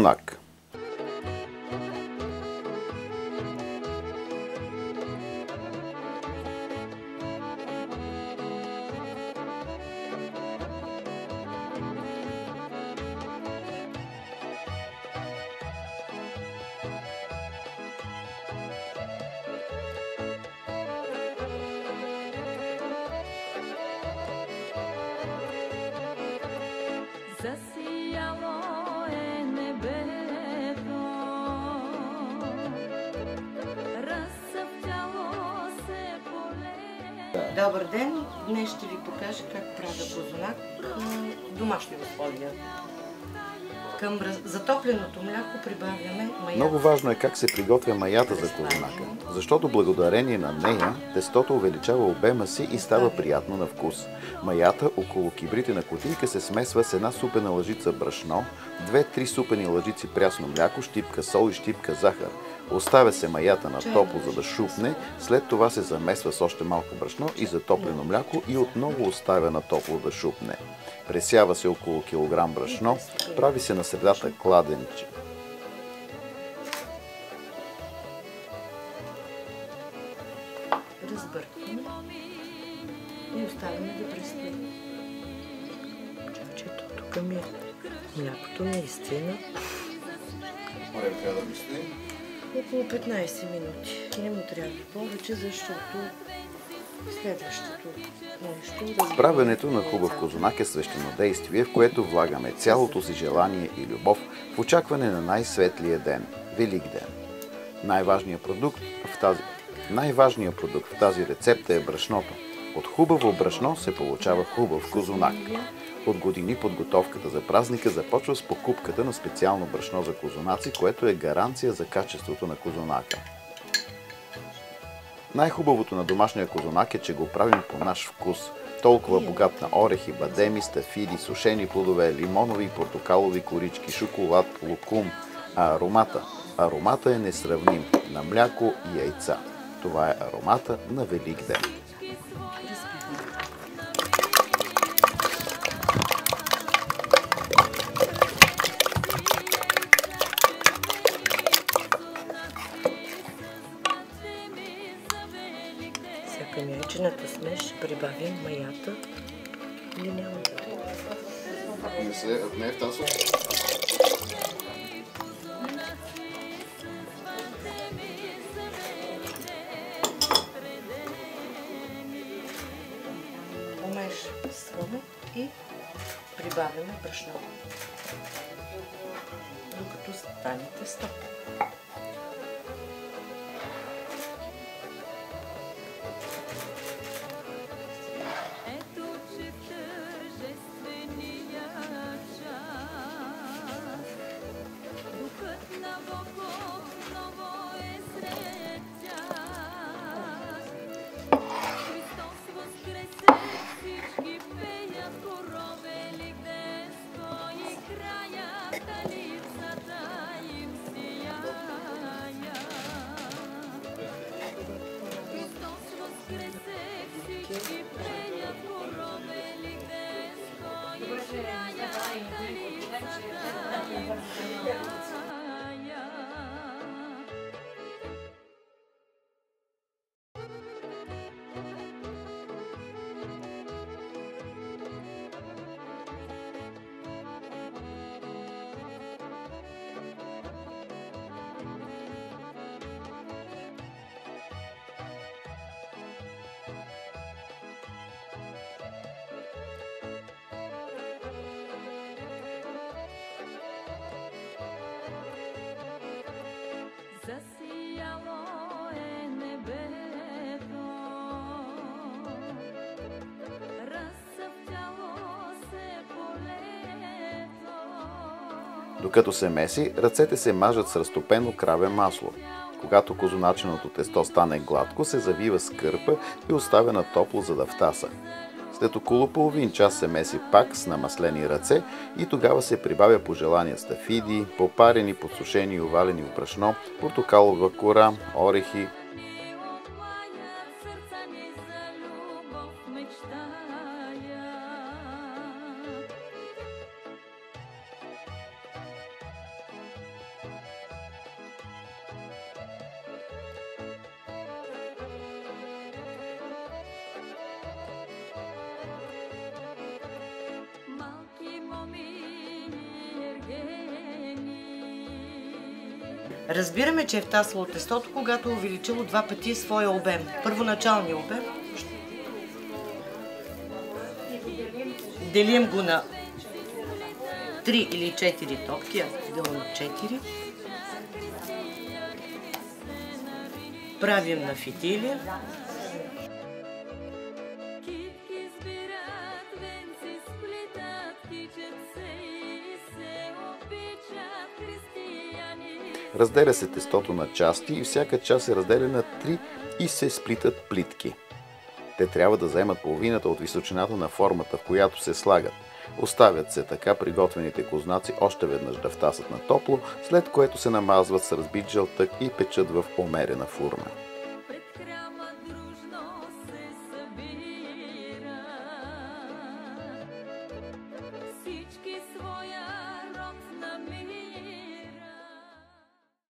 козунак. Засияло е небето, разцъфтяло се поле. Добър ден! Днес ще ви покажа как правя козунак на домашни условия. Към затопленото мляко прибавяме маята. Много важно е как се приготвя маята за козунака, защото благодарение на нея тестото увеличава обема си и става приятно на вкус. Маята около кибрите на кутийка се смесва с една супена лъжица брашно, 2-3 супени лъжици прясно мляко, щипка сол и щипка захар. Оставя се маята на топло, за да шупне, след това се замесва с още малко брашно и затоплено мляко и отново оставя на топло да шупне. Пресява се около килограм брашно, прави се на средата кладенче. Разбъркваме и оставяме да престои. Чачето, тук ми е млякото наистина. Време трябва да престои? Около 15 минути. Не му трябва повече, защото следващото нещо... Правенето на хубав козунак е свещенодействие, в което влагаме цялото си желание и любов в очакване на най-светлия ден – Великден. Най-важният продукт в тази рецепта е брашното. От хубаво брашно се получава хубав козунак. От години подготовката за празника започва с покупката на специално брашно за козунаци, което е гаранция за качеството на козунака. Най-хубавото на домашния козунак е, че го правим по наш вкус. Толкова богат на орехи, бадеми, стафиди, сушени плодове, лимонови и портокалови корички, шоколад, лукум. А аромата е несравним на мляко и яйца. Това е аромата на Великден. Към яйчената смес ще прибавим маята или няма да Не се, не е в тази. Помешваме и прибавяме брашно, докато стане тесто. Засияло е небето, разцъфтяло се полето. Докато се меси, ръцете се мажат с разтопено краве масло. Когато козуначеното тесто стане гладко, се завива с кърпа и оставя на топло, за да втаса. След около половин час се меси пак с намаслени ръце и тогава се прибавя по желание стафиди, попарени, подсушени и овалени в брашно, портокалова кора, орехи. Разбираме, че е втасло тестото, когато е увеличило 2 пъти своя обем. Първоначалния обем. Делим го на 3 или 4 топки. Аз делам 4. Правим на фитили. Китки сбират, венци сплитат, тичат се и се обичат християни. Разделя се тестото на части и всяка част се разделя на 3 и се сплитат плитки. Те трябва да заемат половината от височината на формата, в която се слагат. Оставят се така приготвените кознаци още веднъж да втасат на топло, след което се намазват с разбит жълтък и печат в умерена форма.